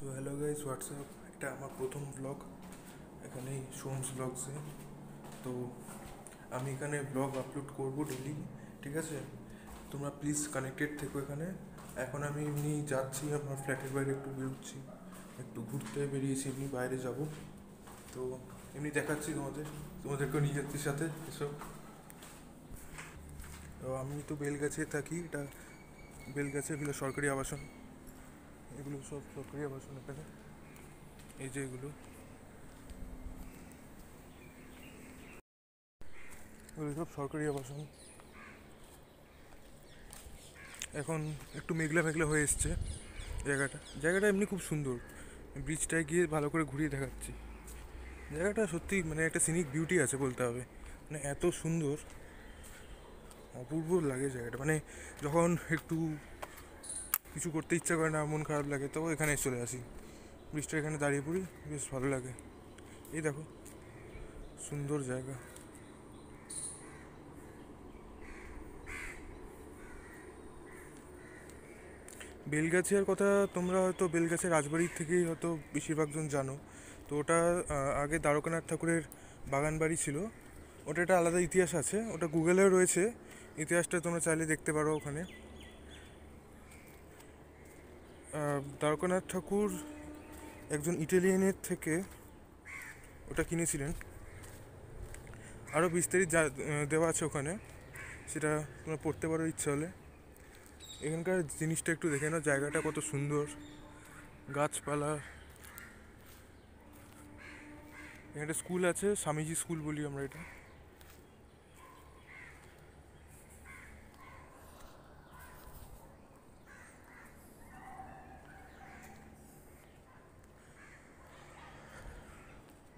So hello guys, WhatsApp. এটা আমার প্রথম ব্লগ এখানে সোমস ব্লগসে। তো আমি এখানে ব্লগ আপলোড করব ডেলি, ঠিক আছে? তোমরা প্লিজ কানেক্টেড থেকো এখানে। এখন আমি এমনি যাচ্ছি, আমার ফ্ল্যাটের বাইরে একটু বেরোচ্ছি, একটু ঘুরতে বেরিয়েছি, এমনি বাইরে যাব। তো এমনি দেখাচ্ছি তোমাদেরকেও নিয়ে যাচ্ছি সাথে এসব। তো আমি তো বেলগাছে থাকি, এটা বেলগাছে এগুলো সরকারি আবাসন, এগুলো সব সরকারি আবাসন এখানে। এই যে এগুলো এগুলো সব সরকারি আবাসন। এখন একটু মেঘলা মেঘলা হয়ে এসছে জায়গাটা এমনি খুব সুন্দর। ব্রিজটায় গিয়ে ভালো করে ঘুরিয়ে দেখাচ্ছি। জায়গাটা সত্যি মানে একটা সিনিক বিউটি আছে বলতে হবে, মানে এত সুন্দর, অপূর্ব লাগে জায়গাটা। মানে যখন একটু কিছু করতে ইচ্ছা করে না, মন খারাপ লাগে, তবে এখানে চলে আসি, ব্রিজটা এখানে দাঁড়িয়ে পড়ি, বেশ ভালো লাগে। এই দেখো, সুন্দর জায়গা। বেলগাছিয়ার কথা তোমরা হয়তো বেলগাছিয়া রাজবাড়ির থেকেই হয়তো বেশিরভাগজন জানো। তো ওটা আগে দ্বারকানাথ ঠাকুরের বাগান বাড়ি ছিল। ওটা একটা আলাদা ইতিহাস আছে, ওটা গুগলেও রয়েছে, ইতিহাসটা তোমরা চাইলে দেখতে পারো ওখানে। দ্বারকানাথ ঠাকুর একজন ইটালিয়ানের থেকে ওটা কিনেছিলেন। আরও বিস্তারিত দেওয়া আছে ওখানে, সেটা তোমরা পড়তে পারো ইচ্ছা হলে। এখানকার জিনিসটা একটু দেখে নাও, জায়গাটা কত সুন্দর, গাছপালা। এখানে একটা স্কুল আছে, স্বামীজি স্কুল বলি আমরা এটা।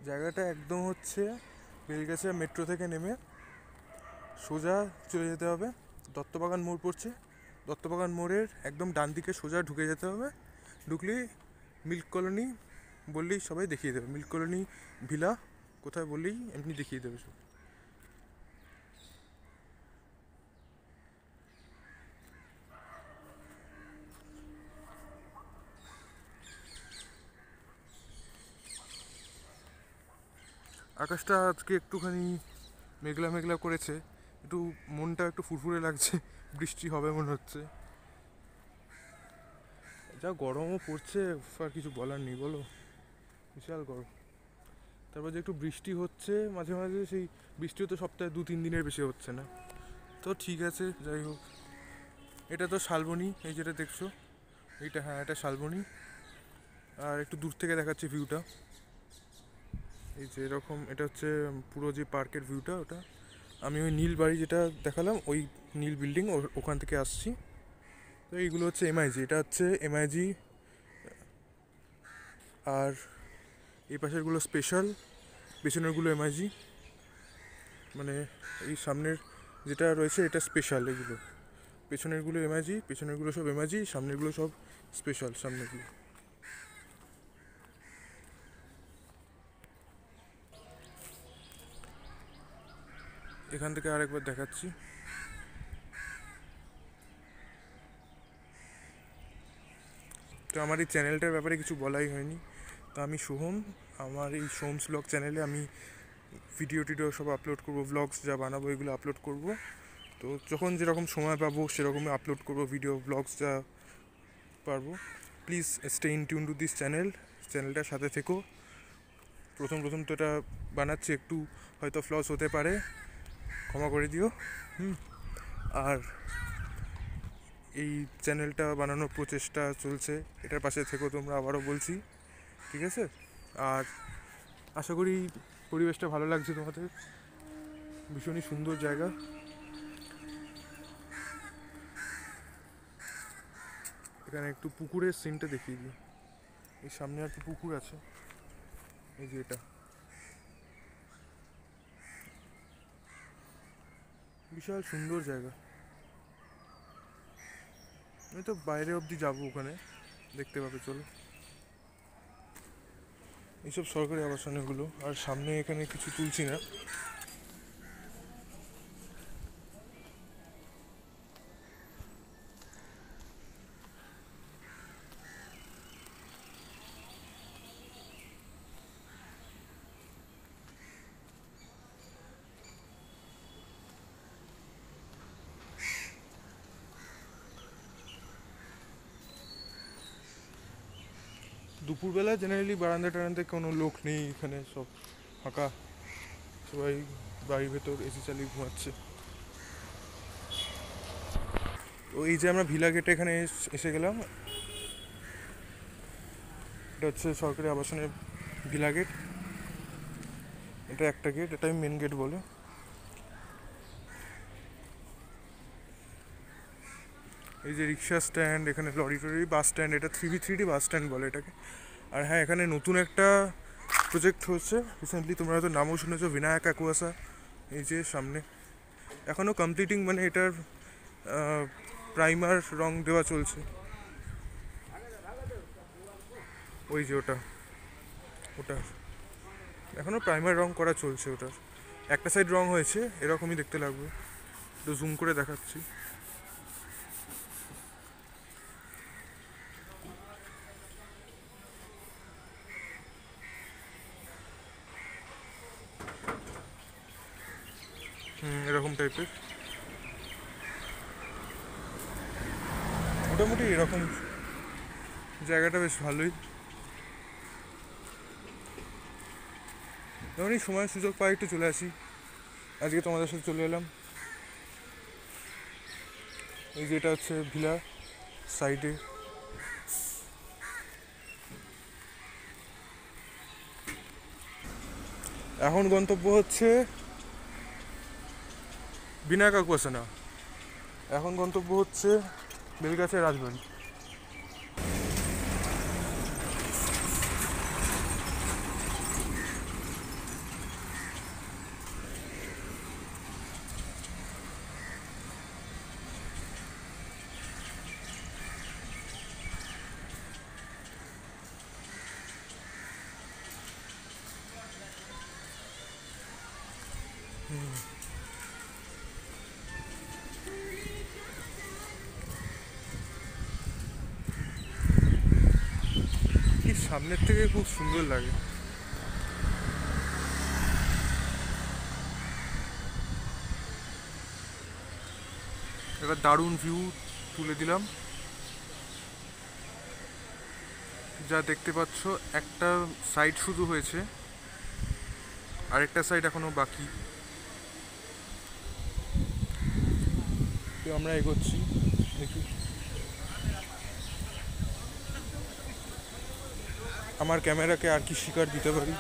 জায়গাটা একদম হচ্ছে বেলগাছিয়া মেট্রো থেকে নেমে সোজা চলে যেতে হবে। দত্তবাগান মোড় পড়ছে, দত্তবাগান মোড়ের একদম ডান দিকে সোজা ঢুকে যেতে হবে। ঢুকলেই মিল্ক কলোনি বললেই সবাই দেখিয়ে দেবে, মিল্ক কলোনি ভিলা কোথায় বললেই এমনি দেখিয়ে দেবে সব। আকাশটা আজকে একটুখানি মেঘলা মেঘলা করেছে, একটু মনটা একটু ফুরফুরে লাগছে, বৃষ্টি হবে মনে হচ্ছে। যা গরমও পড়ছে, আর কিছু বলার নেই বলো, বিশাল গরম। তারপর যে একটু বৃষ্টি হচ্ছে মাঝে মাঝে, সেই বৃষ্টিও তো সপ্তাহে 2-3 দিনের বেশি হচ্ছে না। তো ঠিক আছে, যাই হোক। এটা তো শালবনি, এই যেটা দেখছো, এইটা, হ্যাঁ এটা শালবনি। আর একটু দূর থেকে দেখাচ্ছি ভিউটা, এই যে এরকম, এটা হচ্ছে পুরো যে পার্কের ভিউটা ওটা। আমি ওই নীল বাড়ি যেটা দেখালাম, ওই নীল বিল্ডিং ওখান থেকে আসছি। তো এইগুলো হচ্ছে এমআইজি, এটা হচ্ছে এমআইজি। আর এই পাশেরগুলো স্পেশাল, পেছনেরগুলো এমআইজি। মানে এই সামনের যেটা রয়েছে এটা স্পেশাল, এগুলো পেছনেরগুলো এমআইজি, পেছনেরগুলো সব এমআইজি, সামনেরগুলো সব স্পেশাল। সামনেরগুলো এখান থেকে আরেকবার দেখাচ্ছি। তো আমার এই চ্যানেলটার ব্যাপারে কিছু বলাই হয়নি। তো আমি সোহম, আমার এই সোমস ব্লগ চ্যানেলে আমি ভিডিও টিডিও সব আপলোড করবো, ব্লগস যা বানাবো এগুলো আপলোড করব। তো যখন যেরকম সময় পাবো সেরকমই আপলোড করবো ভিডিও ব্লগস যা পারবো। Please stay in tune to this চ্যানেলটার সাথে থেকো। প্রথম প্রথম তো এটা বানাচ্ছি, একটু হয়তো ফ্লস হতে পারে, ক্ষমা করে দিও। আর এই চ্যানেলটা বানানোর প্রচেষ্টা চলছে, এটার পাশে থেকো তোমরা, আবারও বলছি, ঠিক আছে? আর আশা করি পরিবেশটা ভালো লাগছে তোমাদের, ভীষণই সুন্দর জায়গা। এখানে একটু পুকুরের সিনটা দেখিয়ে দিই, এই সামনে আর কি পুকুর আছে, এই যে এটা, বিশাল সুন্দর জায়গা। আমি তো বাইরে অবধি যাবো, ওখানে দেখতে পাবে, চলো। এইসব সরকারি আবাসন এগুলো, আর সামনে এখানে কিছু তুলছি না। দুপুরবেলা জেনারেলি বারান্দা টারান্দায় কোনো লোক নেই, এখানে সব ফাঁকা, সবাই বাড়ির ভেতর এসি চালিয়ে ঘুমাচ্ছে। তো এই যে আমরা ভিলা গেটে এখানে এসে গেলাম, এটা হচ্ছে সরকারি আবাসনের ভিলা গেট। এটা একটা গেট, এটাই মেন গেট বলে। এই যে রিক্সা স্ট্যান্ড, এখানে লরি টরি, বাস স্ট্যান্ড, এটা 3B3D বাস স্ট্যান্ড বলে এটাকে। আর হ্যাঁ, এখানে নতুন একটা প্রজেক্ট হচ্ছে রিসেন্টলি, তোমরা হয়তো নামও শুনেছো, বিনায়ক অ্যাকুয়াসা। এই যে সামনে এখনও কমপ্লিটিং, মানে এটার প্রাইমার রং দেওয়া চলছে। ওই যে ওটা ওটা এখনও প্রাইমার রং করা চলছে। ওটার একটা সাইড রং হয়েছে, এরকমই দেখতে লাগবে। একটু জুম করে দেখাচ্ছি। এরকম টাইপের, মোটামুটি এরকম জায়গাটা বেশ ভালোই। যেমনই সময় সুযোগ পাই একটু চলে আসি, আজকে তোমাদের সাথে চলে এলাম। এই যে এটা হচ্ছে ভিলা সাইডে। এখন গন্তব্য হচ্ছে বিনায়ক অ্যাকুয়াসা না, এখন গন্তব্য হচ্ছে বেলগাছের রাজবাড়ি। কি সামনের থেকে খুব সুন্দর লাগে। একটা দারুণ ভিউ তুলে দিলাম। যা দেখতে পাচ্ছ, একটা সাইড শুরু হয়েছে, আরেকটা সাইড এখনো বাকি। তো আমরা এগোচ্ছি, দেখি আমার ক্যামেরাকে আর কি শিকার দিতে পারি।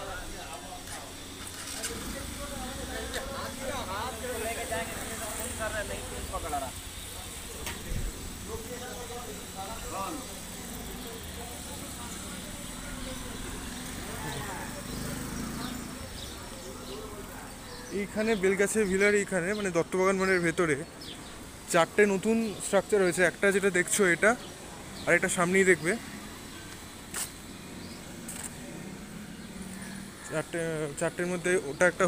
এইখানে বেলগাছে ভিলার এইখানে, মানে দত্তবাগান মোড়ের ভেতরে 4টে নতুন স্ট্রাকচার হয়েছে। একটা যেটা দেখছো এটা, আর এটা সামনেই দেখবে। 4টের মধ্যে ওটা একটা